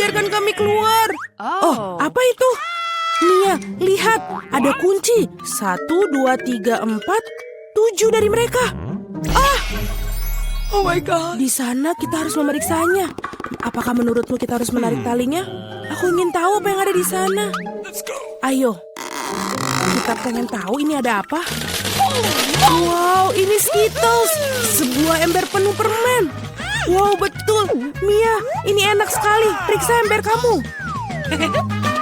biarkan kami keluar. Oh, apa itu? Mia, lihat. Ada kunci. 1, 2, 3, 4, 7 dari mereka. Oh my God. Di sana kita harus memeriksanya. Apakah menurutmu kita harus menarik talinya? Aku ingin tahu apa yang ada di sana. Ayo. Kita pengen tahu ini ada apa. Wow, ini Skittles. Sebuah ember penuh permen. Wow, betul. Mia, ini enak sekali. Periksa ember kamu.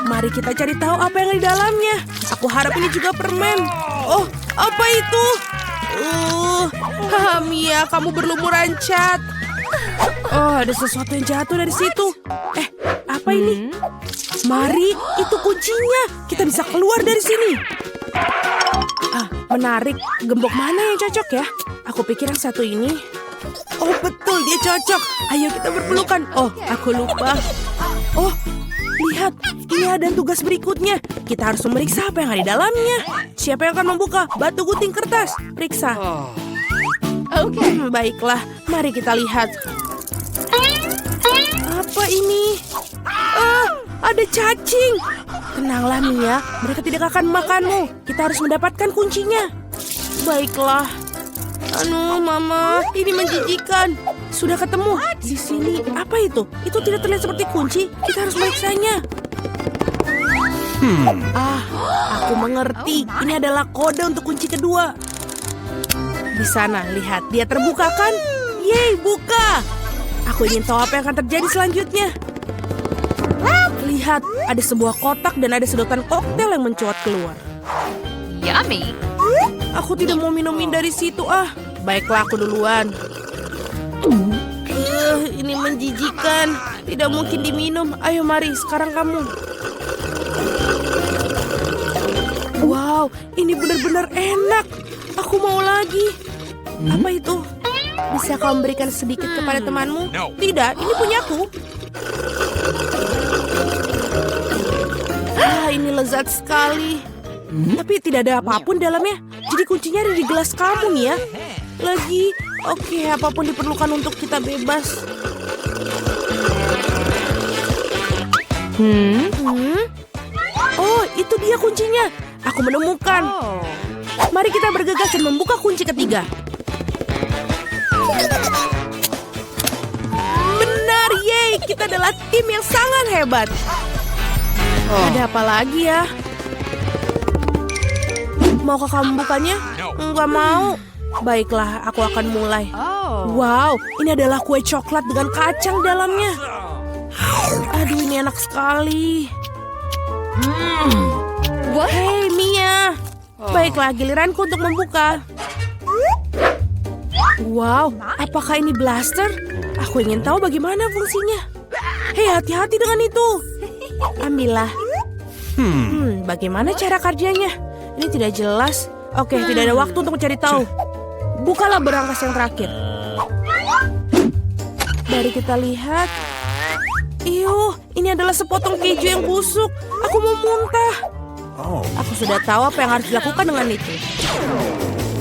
Mari kita cari tahu apa yang ada di dalamnya. Aku harap ini juga permen. Oh, apa itu? Mia, kamu berlumuran cat. Oh, ada sesuatu yang jatuh dari situ. Apa ini? Mari, itu kuncinya. Kita bisa keluar dari sini. Menarik. Gembok mana yang cocok ya? Aku pikir yang satu ini. Oh, betul, dia cocok. Ayo kita berpelukan. Oh, aku lupa. Oh, lihat. Ini ada tugas berikutnya. Kita harus memeriksa apa yang ada di dalamnya. Siapa yang akan membuka? Batu gunting kertas. Periksa. Oke, baiklah. Mari kita lihat. Apa ini? Ada cacing. Tenanglah, Mia. Mereka tidak akan memakanmu. Kita harus mendapatkan kuncinya. Baiklah. Mama, ini menjijikan. Sudah ketemu. Di sini. Apa itu? Itu tidak terlihat seperti kunci. Kita harus meriksanya. Aku mengerti. Ini adalah kode untuk kunci kedua. Di sana, lihat. Dia terbuka kan? Yeay, buka. Aku ingin tahu apa yang akan terjadi selanjutnya. Lihat, ada sebuah kotak dan ada sedotan koktail yang mencuat keluar. Yummy. Aku tidak mau minumin dari situ, Baiklah, aku duluan. Ini menjijikan. Tidak mungkin diminum. Ayo, mari. Sekarang kamu. Wow, ini benar-benar enak. Aku mau lagi. Apa itu? Bisa kau memberikan sedikit kepada temanmu? Tidak, ini punyaku. Ini lezat sekali. Tapi tidak ada apapun dalamnya. Jadi kuncinya ada di gelas kamu, ya. Lagi, oke, apapun diperlukan untuk kita bebas. Oh, itu dia kuncinya. Aku menemukan. Mari kita bergegas dan membuka kunci ketiga. Benar, yeay. Kita adalah tim yang sangat hebat. Ada apa lagi ya? Maukah kamu membukanya? Enggak mau. Baiklah, aku akan mulai. Wow, ini adalah kue coklat dengan kacang dalamnya. Aduh, ini enak sekali. Hei, Mia. Baiklah, giliranku untuk membuka. Wow, apakah ini blaster? Aku ingin tahu bagaimana fungsinya. Hei, hati-hati dengan itu. Ambillah. Bagaimana cara kerjanya? Ini tidak jelas. Oke, tidak ada waktu untuk mencari tahu. Bukalah berangkas yang terakhir. Mari kita lihat. Ini adalah sepotong keju yang busuk. Aku mau muntah. Aku sudah tahu apa yang harus dilakukan dengan itu.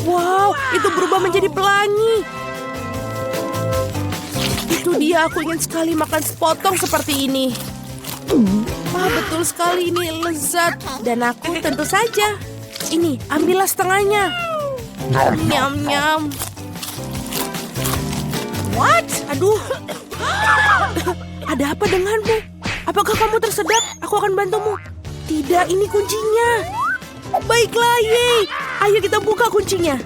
Wow, itu berubah menjadi pelangi. Itu dia, aku ingin sekali makan sepotong seperti ini. Betul sekali, ini lezat. Dan aku tentu saja. Ini, ambillah setengahnya. Nyam-nyam. What? Aduh. Ada apa denganmu? Apakah kamu tersedak? Aku akan bantumu. Tidak, ini kuncinya. Baiklah, yeay. Ayo kita buka kuncinya.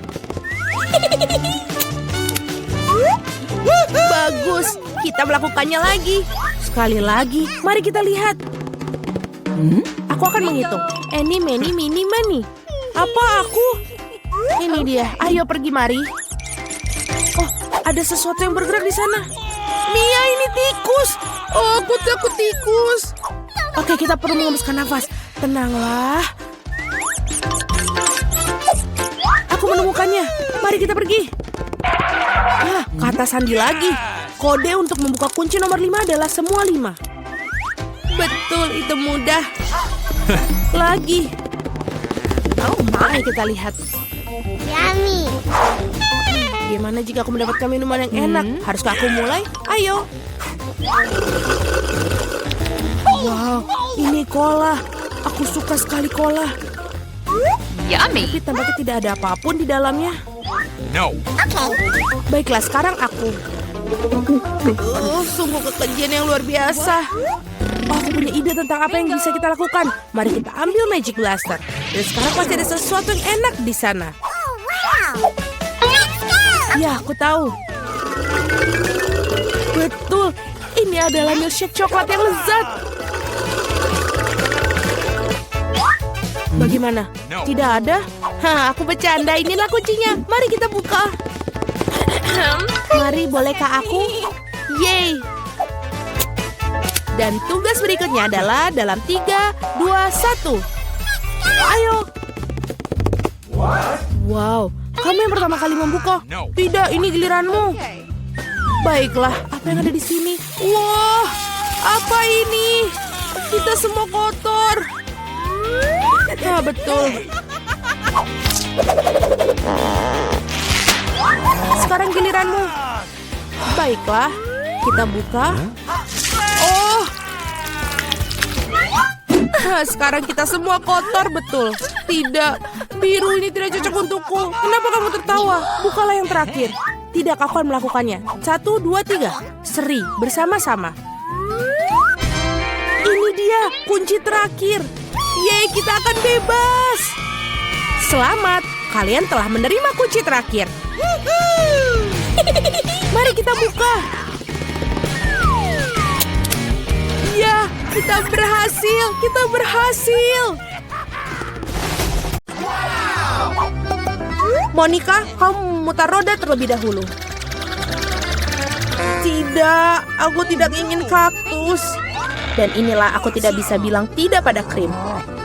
Bagus, kita melakukannya lagi. Sekali lagi, mari kita lihat. Aku akan menghitung. Eni, meni, mini, mani. Apa aku? Ini dia, ayo pergi mari. Oh, ada sesuatu yang bergerak di sana. Mia, ini tikus. Oh, aku takut tikus. Oke, kita perlu mengembuskan nafas. Tenanglah. Aku menemukannya. Mari kita pergi. Kata sandi lagi. Kode untuk membuka kunci nomor 5 adalah semua 5. Betul, itu mudah. Lagi. Mari kita lihat. Yummy. Gimana jika aku mendapatkan minuman yang enak? Haruskah aku mulai? Ayo. Ini cola. Aku suka sekali cola. Yummy. Tapi tampaknya tidak ada apapun di dalamnya. No. Baiklah, sekarang aku. Sungguh kekejian yang luar biasa. Aku punya ide tentang apa yang bisa kita lakukan. Mari kita ambil Magic Blaster. Dan sekarang pasti ada sesuatu yang enak di sana. Ya, aku tahu. Betul, ini adalah milkshake coklat yang lezat. Bagaimana? Tidak ada? Aku bercanda. Inilah kuncinya. Mari kita buka. Mari, bolehkah aku? Yeay. Dan tugas berikutnya adalah dalam 3, 2, 1. Ayo. Wow, kamu yang pertama kali membuka. Tidak, ini giliranmu. Baiklah, apa yang ada di sini? Wah, apa ini? Kita semua kotor. Nah, betul. Sekarang giliranmu. Baiklah, kita buka. Oh. Sekarang kita semua kotor, betul. Tidak, biru ini tidak cocok untukku. Kenapa kamu tertawa? Bukalah yang terakhir. Tidak, aku akan melakukannya. 1, 2, 3. Seri, bersama-sama. Ini dia, kunci terakhir. Yeay, kita akan bebas. Selamat, kalian telah menerima kunci terakhir. Mari kita buka. Ya, kita berhasil. Kita berhasil. Monica, kamu memutar roda terlebih dahulu. Tidak, aku tidak ingin kaktus. Dan inilah aku tidak bisa bilang tidak pada krim.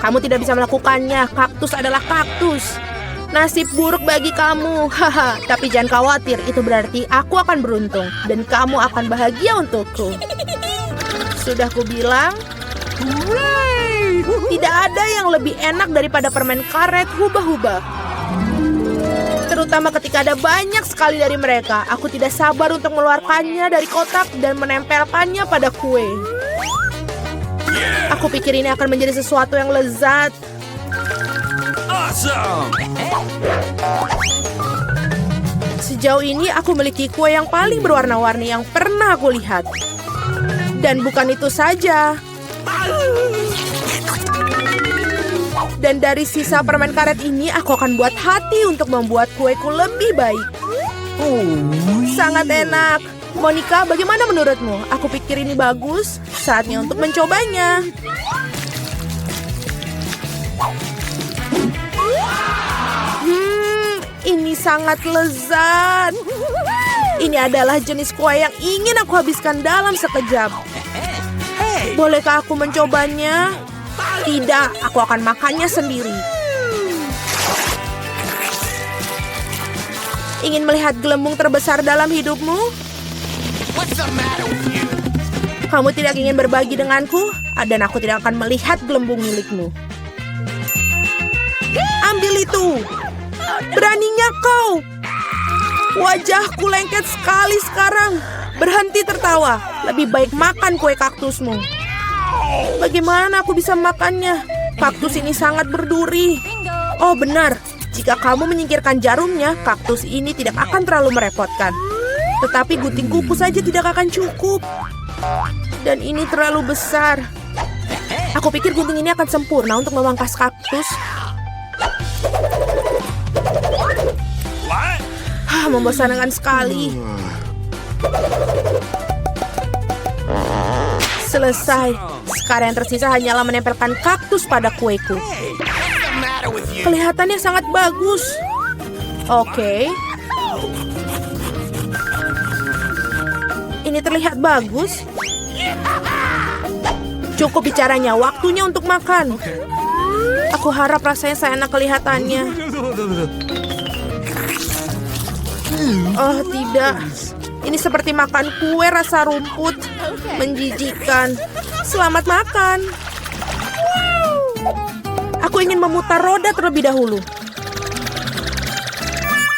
Kamu tidak bisa melakukannya. Kaktus adalah kaktus. Nasib buruk bagi kamu. Haha, tapi jangan khawatir. Itu berarti aku akan beruntung. Dan kamu akan bahagia untukku. Sudah kubilang. Tidak ada yang lebih enak daripada permen karet hubah-hubah. Terutama ketika ada banyak sekali dari mereka. Aku tidak sabar untuk mengeluarkannya dari kotak dan menempelkannya pada kue. Aku pikir ini akan menjadi sesuatu yang lezat. Awesome. Sejauh ini aku memiliki kue yang paling berwarna-warni yang pernah aku lihat. Dan bukan itu saja. Dan dari sisa permen karet ini aku akan buat hati untuk membuat kueku lebih baik. Sangat enak. Monica, bagaimana menurutmu? Aku pikir ini bagus. Saatnya untuk mencobanya. Ini sangat lezat. Ini adalah jenis kue yang ingin aku habiskan dalam sekejap. Bolehkah aku mencobanya? Tidak, aku akan makannya sendiri. Ingin melihat gelembung terbesar dalam hidupmu? Kamu tidak ingin berbagi denganku? Dan aku tidak akan melihat gelembung milikmu. Ambil itu. Beraninya kau. Wajahku lengket sekali sekarang. Berhenti tertawa. Lebih baik makan kue kaktusmu. Bagaimana aku bisa makannya? Kaktus ini sangat berduri. Oh benar, jika kamu menyingkirkan jarumnya, kaktus ini tidak akan terlalu merepotkan. Tetapi gunting kuku saja tidak akan cukup. Dan ini terlalu besar. Aku pikir gunting ini akan sempurna untuk memangkas kaktus. Membosankan sekali. Selesai. Sekarang yang tersisa hanyalah menempelkan kaktus pada kueku. Kelihatannya sangat bagus. Oke. Ini terlihat bagus. Cukup bicaranya, waktunya untuk makan. Aku harap rasanya seenak kelihatannya. Oh tidak. Ini seperti makan kue rasa rumput. Menjijikkan. Selamat makan. Aku ingin memutar roda terlebih dahulu.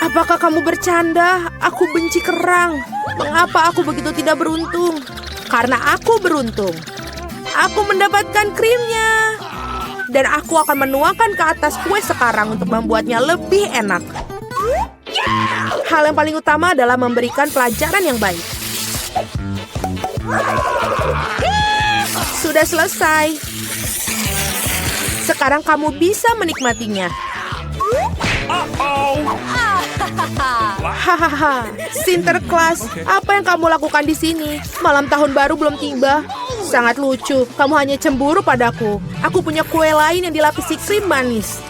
Apakah kamu bercanda? Aku benci kerang. Mengapa aku begitu tidak beruntung? Karena aku beruntung. Aku mendapatkan krimnya. Dan aku akan menuangkan ke atas kue sekarang untuk membuatnya lebih enak. Hal yang paling utama adalah memberikan pelajaran yang baik. Sudah selesai. Sekarang kamu bisa menikmatinya. Hahaha, Sinterklas, apa yang kamu lakukan di sini? Malam tahun baru belum tiba. Sangat lucu, kamu hanya cemburu padaku. Aku punya kue lain yang dilapisi krim manis.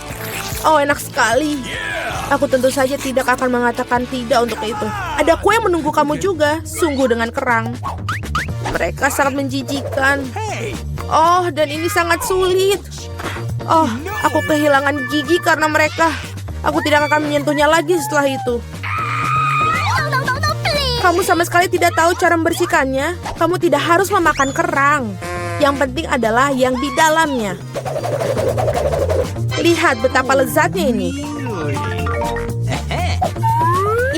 Oh, enak sekali. Aku tentu saja tidak akan mengatakan tidak untuk itu. Ada kue yang menunggu kamu juga, sungguh dengan kerang. Mereka sangat menjijikan. Oh, dan ini sangat sulit. Oh, aku kehilangan gigi karena mereka. Aku tidak akan menyentuhnya lagi setelah itu. Kamu sama sekali tidak tahu cara membersihkannya. Kamu tidak harus memakan kerang. Yang penting adalah yang di dalamnya. Lihat betapa lezatnya ini.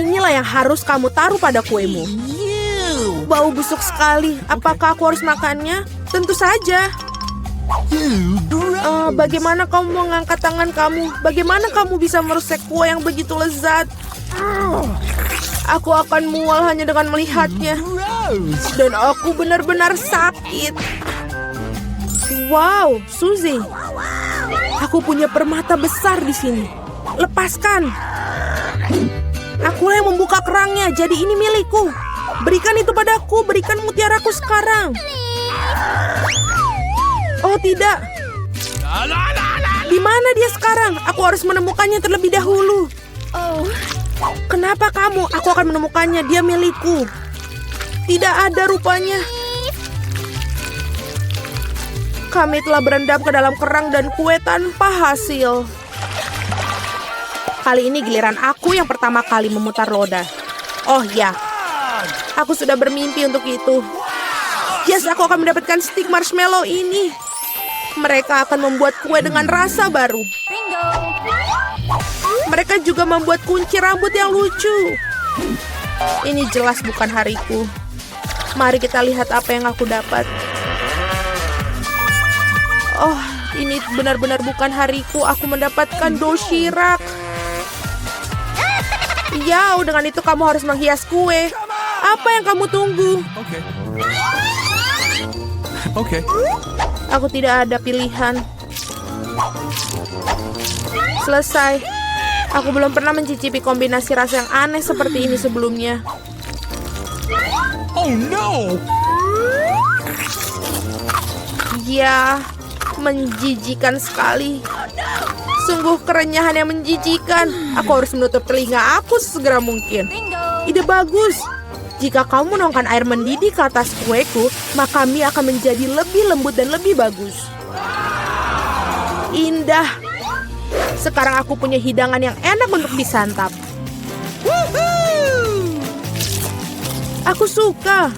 Inilah yang harus kamu taruh pada kuemu. Bau busuk sekali. Apakah aku harus makannya? Tentu saja. Bagaimana kamu mengangkat tangan kamu? Bagaimana kamu bisa merusak kue yang begitu lezat? Aku akan mual hanya dengan melihatnya. Dan aku benar-benar sakit. Wow, Suzy. Aku punya permata besar di sini. Lepaskan. Akulah yang membuka kerangnya, jadi ini milikku. Berikan itu padaku, berikan mutiaraku sekarang. Oh tidak. Di mana dia sekarang? Aku harus menemukannya terlebih dahulu. Kenapa kamu? Aku akan menemukannya, dia milikku. Tidak ada rupanya. Kami telah berendam ke dalam kerang dan kue tanpa hasil. Kali ini giliran aku yang pertama kali memutar roda. Oh ya, aku sudah bermimpi untuk itu. Yes, aku akan mendapatkan stik marshmallow ini. Mereka akan membuat kue dengan rasa baru. Mereka juga membuat kunci rambut yang lucu. Ini jelas bukan hariku. Mari kita lihat apa yang aku dapat. Oh, ini benar-benar bukan hariku. Aku mendapatkan doshirak. Ya, dengan itu kamu harus menghias kue. Apa yang kamu tunggu? Oke. Aku tidak ada pilihan. Selesai. Aku belum pernah mencicipi kombinasi rasa yang aneh seperti ini sebelumnya. Oh no. Ya, menjijikan sekali. Sungguh kerenyahan yang menjijikan. Aku harus menutup telinga aku sesegera mungkin. Ide bagus. Jika kamu menuangkan air mendidih ke atas kueku, maka mie akan menjadi lebih lembut dan lebih bagus. Indah. Sekarang aku punya hidangan yang enak untuk disantap. Aku suka.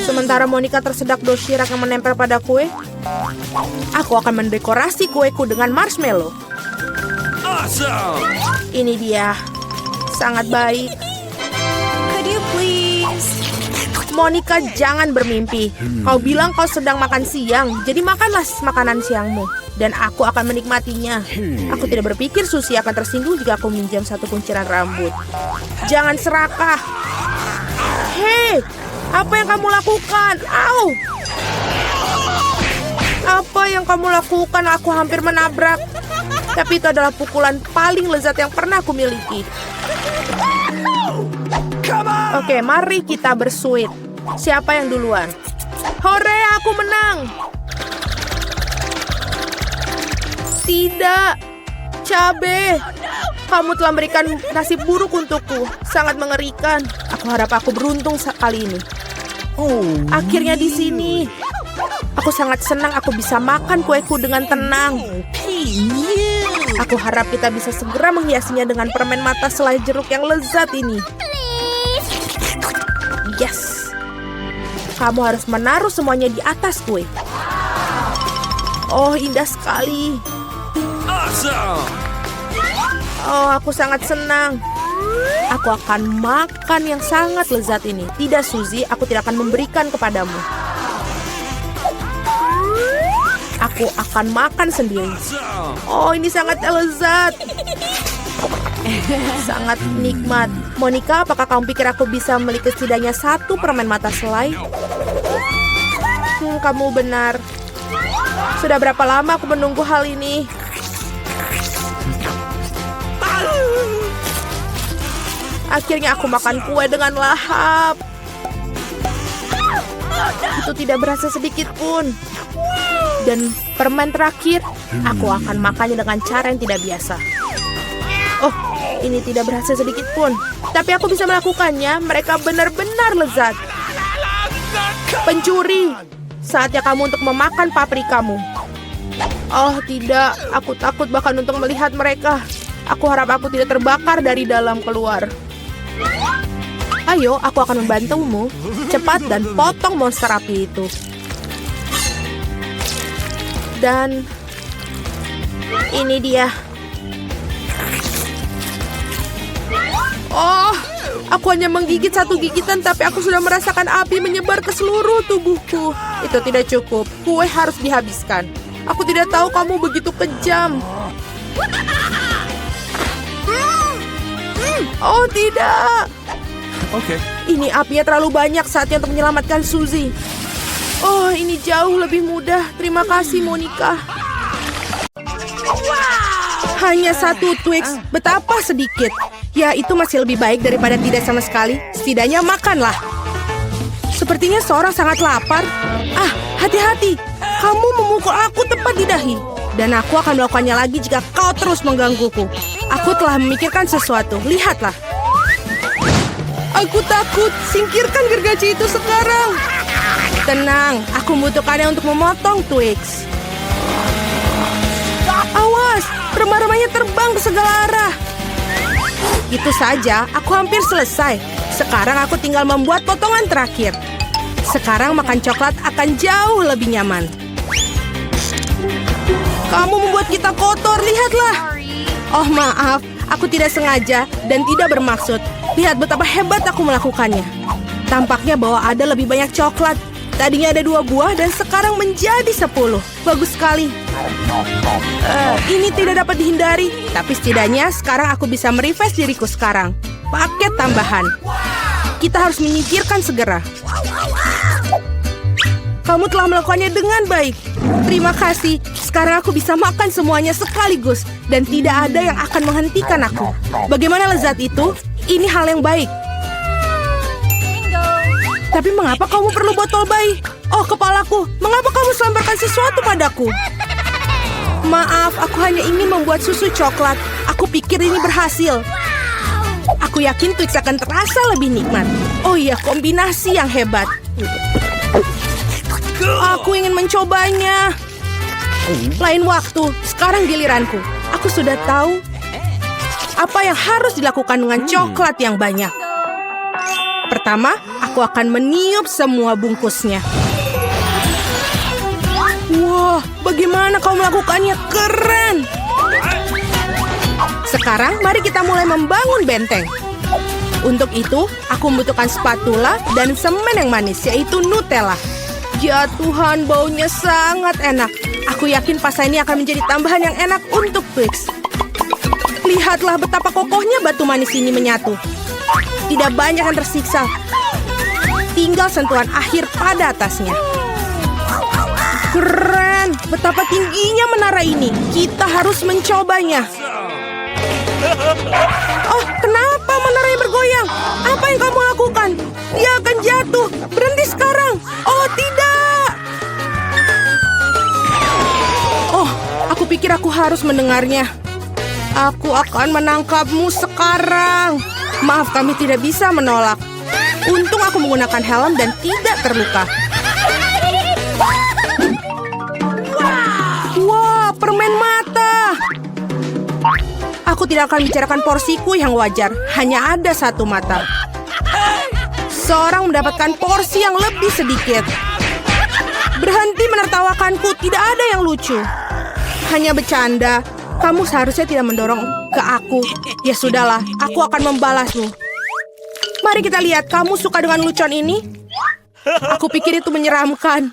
Sementara Monica tersedak doshirak yang menempel pada kue, aku akan mendekorasi kueku dengan marshmallow. Awesome. Ini dia. Sangat baik. Could you please? Monica, jangan bermimpi. Kau bilang kau sedang makan siang, jadi makanlah makanan siangmu. Dan aku akan menikmatinya. Aku tidak berpikir Suzy akan tersinggung jika aku minjam satu kunciran rambut. Jangan serakah. Hei, apa yang kamu lakukan? Au! Apa yang kamu lakukan? Aku hampir menabrak. Tapi itu adalah pukulan paling lezat yang pernah aku miliki. Oke, mari kita bersuit. Siapa yang duluan? Hore, aku menang! Tidak, Cabe. Kamu telah memberikan nasib buruk untukku. Sangat mengerikan. Aku harap aku beruntung kali ini. Akhirnya di sini. Aku sangat senang aku bisa makan kueku dengan tenang. Aku harap kita bisa segera menghiasinya dengan permen mata selai jeruk yang lezat ini. Yes. Kamu harus menaruh semuanya di atas kue. Oh, indah sekali. Oh, aku sangat senang. Aku akan makan yang sangat lezat ini. Tidak, Suzy, aku tidak akan memberikan kepadamu. Aku akan makan sendiri. Awesome. Oh, ini sangat lezat. Sangat nikmat. Monica, apakah kamu pikir aku bisa beli setidaknya 1 permen mata selai? Kamu benar. Sudah berapa lama aku menunggu hal ini? Akhirnya aku makan kue dengan lahap. Itu tidak berasa sedikit pun. Dan permen terakhir, aku akan makannya dengan cara yang tidak biasa. Oh, ini tidak berasa sedikit pun. Tapi aku bisa melakukannya. Mereka benar-benar lezat. Pencuri, saatnya kamu untuk memakan paprikamu. Oh tidak, aku takut bahkan untuk melihat mereka. Aku harap aku tidak terbakar dari dalam keluar. Ayo, aku akan membantumu. Cepat dan potong monster api itu. Dan ini dia. Oh, aku hanya menggigit 1 gigitan, tapi aku sudah merasakan api menyebar ke seluruh tubuhku. Itu tidak cukup. Kue harus dihabiskan. Aku tidak tahu kamu begitu kejam. Oh tidak. Okay. Ini apinya terlalu banyak, saatnya untuk menyelamatkan Suzy. Oh, ini jauh lebih mudah. Terima kasih, Monica. Hanya 1 Twix, betapa sedikit. Ya, itu masih lebih baik daripada tidak sama sekali. Setidaknya makanlah. Sepertinya seorang sangat lapar. Ah, hati-hati. Kamu memukul aku tepat di dahi. Dan aku akan melakukannya lagi jika kau terus menggangguku. Aku telah memikirkan sesuatu. Lihatlah. Aku takut. Singkirkan gergaji itu sekarang. Tenang, aku membutuhkannya untuk memotong Twix. Awas, remah-remahnya terbang ke segala arah. Itu saja, aku hampir selesai. Sekarang aku tinggal membuat potongan terakhir. Sekarang makan coklat akan jauh lebih nyaman. Kamu membuat kita kotor, lihatlah. Oh maaf, aku tidak sengaja dan tidak bermaksud. Lihat betapa hebat aku melakukannya. Tampaknya bahwa ada lebih banyak coklat. Tadinya ada 2 buah dan sekarang menjadi 10. Bagus sekali. Ini tidak dapat dihindari. Tapi setidaknya sekarang aku bisa merefresh diriku sekarang. Paket tambahan. Kita harus menyingkirkan segera. Kamu telah melakukannya dengan baik. Terima kasih. Sekarang aku bisa makan semuanya sekaligus. Dan tidak ada yang akan menghentikan aku. Bagaimana lezat itu? Ini hal yang baik. Tapi mengapa kamu perlu botol bayi? Oh, kepalaku. Mengapa kamu selemparkan sesuatu padaku? Maaf, aku hanya ingin membuat susu coklat. Aku pikir ini berhasil. Aku yakin Twix akan terasa lebih nikmat. Oh iya, kombinasi yang hebat. Aku ingin mencobanya. Lain waktu, sekarang giliranku. Aku sudah tahu apa yang harus dilakukan dengan coklat yang banyak. Pertama, aku akan meniup semua bungkusnya. Wah, bagaimana kau melakukannya? Keren! Sekarang, mari kita mulai membangun benteng. Untuk itu, aku membutuhkan spatula dan semen yang manis, yaitu Nutella. Ya Tuhan, baunya sangat enak. Aku yakin pasta ini akan menjadi tambahan yang enak untuk Twix. Lihatlah betapa kokohnya batu manis ini menyatu. Tidak banyak yang tersiksa. Tinggal sentuhan akhir pada atasnya. Keren! Betapa tingginya menara ini. Kita harus mencobanya. Oh, kenapa menaranya bergoyang? Apa yang kamu lakukan? Dia akan jatuh. Berhenti sekarang. Oh, tidak. Oh, aku pikir aku harus mendengarnya. Aku akan menangkapmu sekarang. Maaf, kami tidak bisa menolak. Untung aku menggunakan helm dan tidak terluka. Wah, permen mata. Aku tidak akan bicarakan porsiku yang wajar. Hanya ada 1 mata. Seorang mendapatkan porsi yang lebih sedikit. Berhenti menertawakanku. Tidak ada yang lucu. Hanya bercanda. Kamu seharusnya tidak mendorong ke aku. Ya sudahlah, aku akan membalasmu. Mari kita lihat, kamu suka dengan lucuan ini? Aku pikir itu menyeramkan.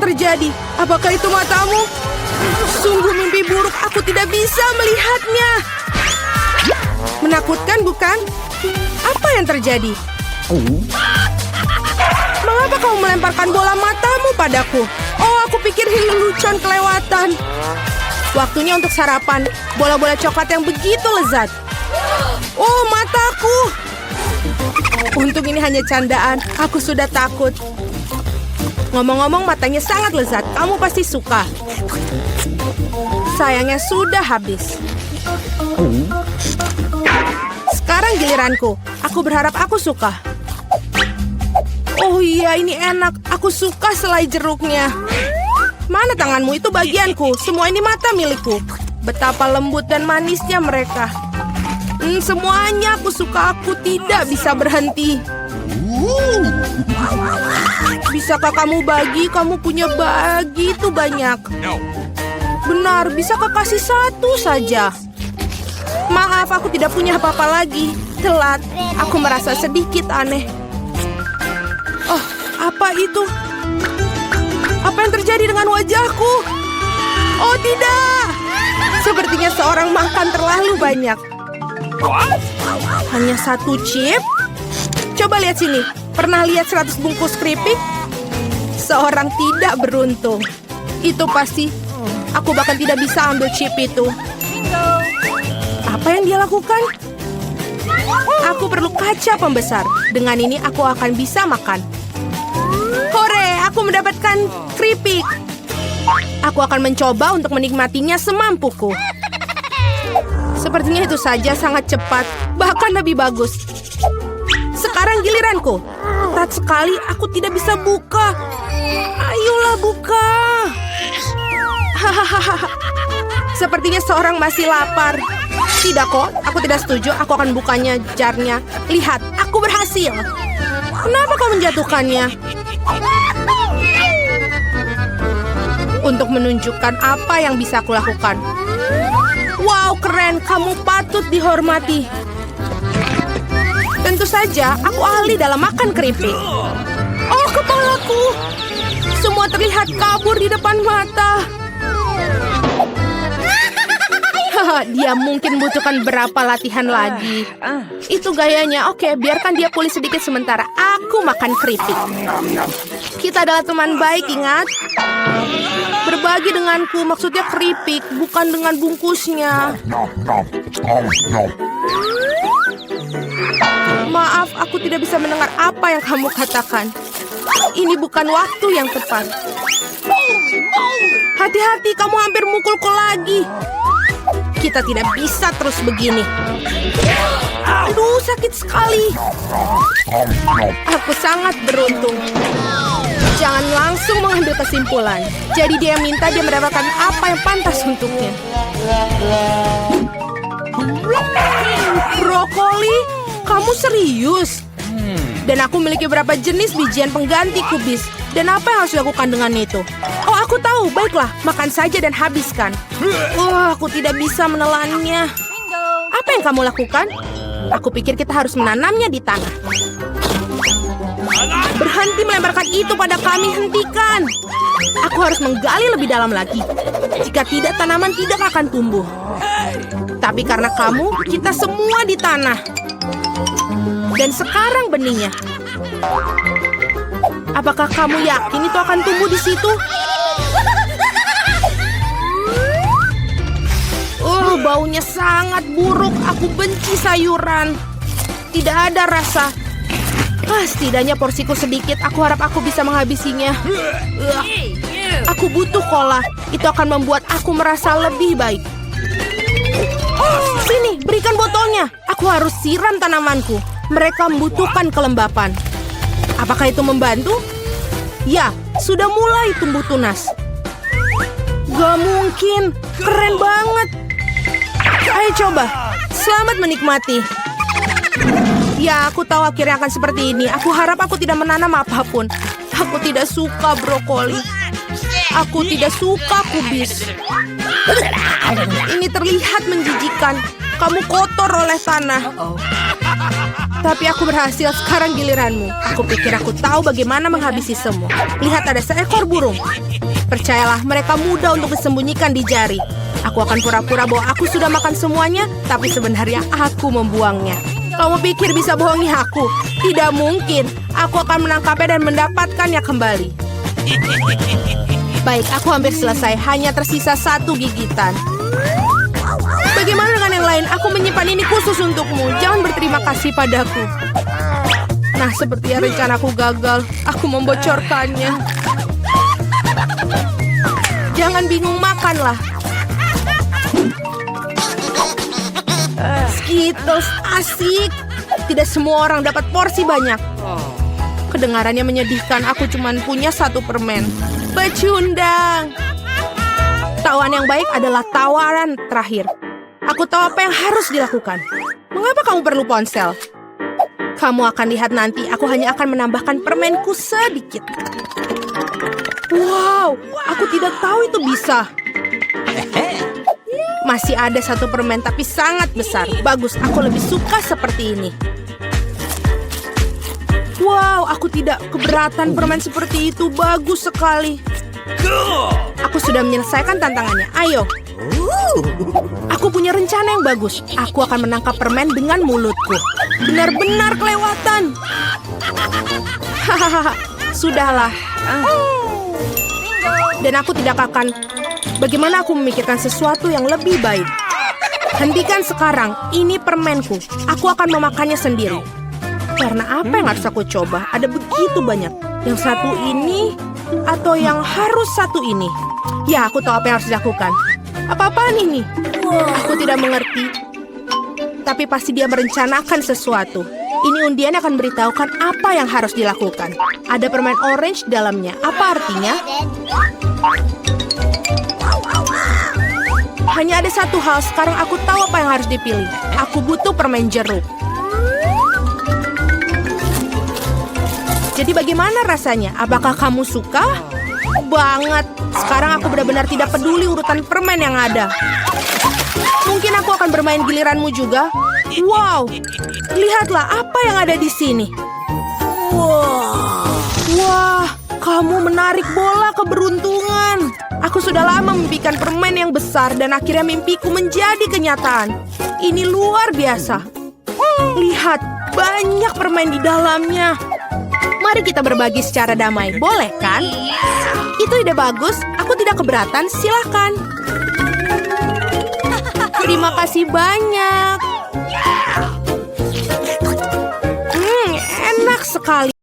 terjadi? Apakah itu matamu? Sungguh mimpi buruk, aku tidak bisa melihatnya. Menakutkan, bukan? Apa yang terjadi? Mengapa kau melemparkan bola matamu padaku? Oh, aku pikir lelucon kelewatan. Waktunya untuk sarapan. Bola-bola coklat yang begitu lezat. Oh, mataku. Untung ini hanya candaan. Aku sudah takut. Ngomong-ngomong, matanya sangat lezat. Kamu pasti suka. Sayangnya sudah habis. Sekarang giliranku. Aku berharap aku suka. Oh iya, ini enak. Aku suka selai jeruknya. Mana tanganmu? Itu bagianku. Semua ini mata milikku. Betapa lembut dan manisnya mereka. Semuanya aku suka. Aku tidak bisa berhenti. Bisakah kamu bagi? Kamu punya begitu banyak. Benar, bisakah kasih satu saja? Maaf, aku tidak punya apa-apa lagi. Telat. Aku merasa sedikit aneh. Oh, apa itu? Apa yang terjadi dengan wajahku? Oh, tidak. Sepertinya seorang makan terlalu banyak. Hanya satu chip? Coba lihat sini. Pernah lihat 100 bungkus keripik? Seorang tidak beruntung. Itu pasti. Aku bahkan tidak bisa ambil chip itu. Apa yang dia lakukan? Aku perlu kaca pembesar. Dengan ini aku akan bisa makan. Hore, aku mendapatkan keripik. Aku akan mencoba untuk menikmatinya semampuku. Sepertinya itu saja sangat cepat. Bahkan lebih bagus. Sekarang giliranku. Ketat sekali, aku tidak bisa buka. Ayolah buka. Hahaha. Sepertinya seorang masih lapar. Tidak kok, aku tidak setuju. Aku akan bukanya jarnya. Lihat, aku berhasil. Kenapa kau menjatuhkannya? Untuk menunjukkan apa yang bisa aku lakukan. Wow, keren. Kamu patut dihormati. Tentu saja, aku ahli dalam makan keripik. Oh, kepalaku. Semua terlihat kabur di depan mata. Dia mungkin butuhkan berapa latihan lagi. Itu gayanya. Oke, biarkan dia pulih sedikit sementara. Aku makan keripik. Kita adalah teman baik, ingat? Berbagi denganku, maksudnya keripik, bukan dengan bungkusnya. Maaf, aku tidak bisa mendengar apa yang kamu katakan. Ini bukan waktu yang tepat. Hati-hati, kamu hampir mukulku lagi. Kita tidak bisa terus begini. Aduh, sakit sekali. Aku sangat beruntung. Jangan langsung mengambil kesimpulan. Jadi dia minta dia mendapatkan apa yang pantas untuknya. Brokoli? Kamu serius? Dan aku memiliki beberapa jenis bijian pengganti kubis. Dan apa yang harus dilakukan dengan itu? Oh, aku tahu. Baiklah, makan saja dan habiskan. Aku tidak bisa menelannya. Apa yang kamu lakukan? Aku pikir kita harus menanamnya di tanah. Berhenti melemparkan itu pada kami, hentikan. Aku harus menggali lebih dalam lagi. Jika tidak, tanaman tidak akan tumbuh. Tapi karena kamu, kita semua di tanah. Dan sekarang benihnya. Apakah kamu yakin itu akan tumbuh di situ? Baunya sangat buruk. Aku benci sayuran. Tidak ada rasa. Setidaknya porsiku sedikit. Aku harap aku bisa menghabisinya. Aku butuh cola. Itu akan membuat aku merasa lebih baik. Sini, berikan botolnya. Aku harus siram tanamanku. Mereka membutuhkan kelembapan. Apakah itu membantu? Ya, sudah mulai tumbuh tunas. Gak mungkin. Keren banget. Ayo coba. Selamat menikmati. Ya, aku tahu akhirnya akan seperti ini. Aku harap aku tidak menanam apapun. Aku tidak suka brokoli. Aku tidak suka kubis. Ini terlihat menjijikan. Kamu kotor oleh tanah. Tapi aku berhasil, sekarang giliranmu. Aku pikir aku tahu bagaimana menghabisi semua. Lihat, ada seekor burung. Percayalah, mereka mudah untuk disembunyikan di jari. Aku akan pura-pura bahwa aku sudah makan semuanya, tapi sebenarnya aku membuangnya. Kamu pikir bisa bohongi aku? Tidak mungkin. Aku akan menangkapnya dan mendapatkannya kembali. Baik, aku hampir selesai. Hanya tersisa 1 gigitan. Bagaimana dengan yang lain? Aku menyimpan ini khusus untukmu. Jangan berterima kasih padaku. Nah, sepertinya rencanaku gagal. Aku membocorkannya. Jangan bingung, makanlah. Skittles, asik. Tidak semua orang dapat porsi banyak. Kedengarannya menyedihkan. Aku cuma punya 1 permen. Pecundang. Tawaran yang baik adalah tawaran terakhir. Aku tahu apa yang harus dilakukan. Mengapa kamu perlu ponsel? Kamu akan lihat nanti, aku hanya akan menambahkan permenku sedikit. Wow, aku tidak tahu itu bisa. Masih ada 1 permen, tapi sangat besar. Bagus, aku lebih suka seperti ini. Wow, aku tidak keberatan permen seperti itu. Bagus sekali. Aku sudah menyelesaikan tantangannya. Ayo. Aku punya rencana yang bagus. Aku akan menangkap permen dengan mulutku. Benar-benar kelewatan. Hahaha, sudahlah. Dan aku tidak akan... Bagaimana aku memikirkan sesuatu yang lebih baik? Hentikan sekarang. Ini permenku. Aku akan memakannya sendiri. Karena apa yang harus aku coba? Ada begitu banyak. Yang 1 ini atau yang harus 1 ini? Ya, aku tahu apa yang harus dilakukan. Apa-apaan ini? Aku tidak mengerti. Tapi pasti dia merencanakan sesuatu. Ini undian akan beritahukan apa yang harus dilakukan. Ada permen orange dalamnya. Apa artinya? Hanya ada 1 hal. Sekarang aku tahu apa yang harus dipilih. Aku butuh permen jeruk. Jadi bagaimana rasanya? Apakah kamu suka? Banget. Sekarang aku benar-benar tidak peduli urutan permen yang ada. Mungkin aku akan bermain giliranmu juga. Wow, lihatlah apa yang ada di sini. Wah, kamu menarik bola keberuntungan. Aku sudah lama memimpikan permen yang besar dan akhirnya mimpiku menjadi kenyataan. Ini luar biasa. Lihat, banyak permen di dalamnya. Mari kita berbagi secara damai, boleh kan? Itu ide bagus, aku tidak keberatan, silakan. Terima kasih banyak. Enak sekali.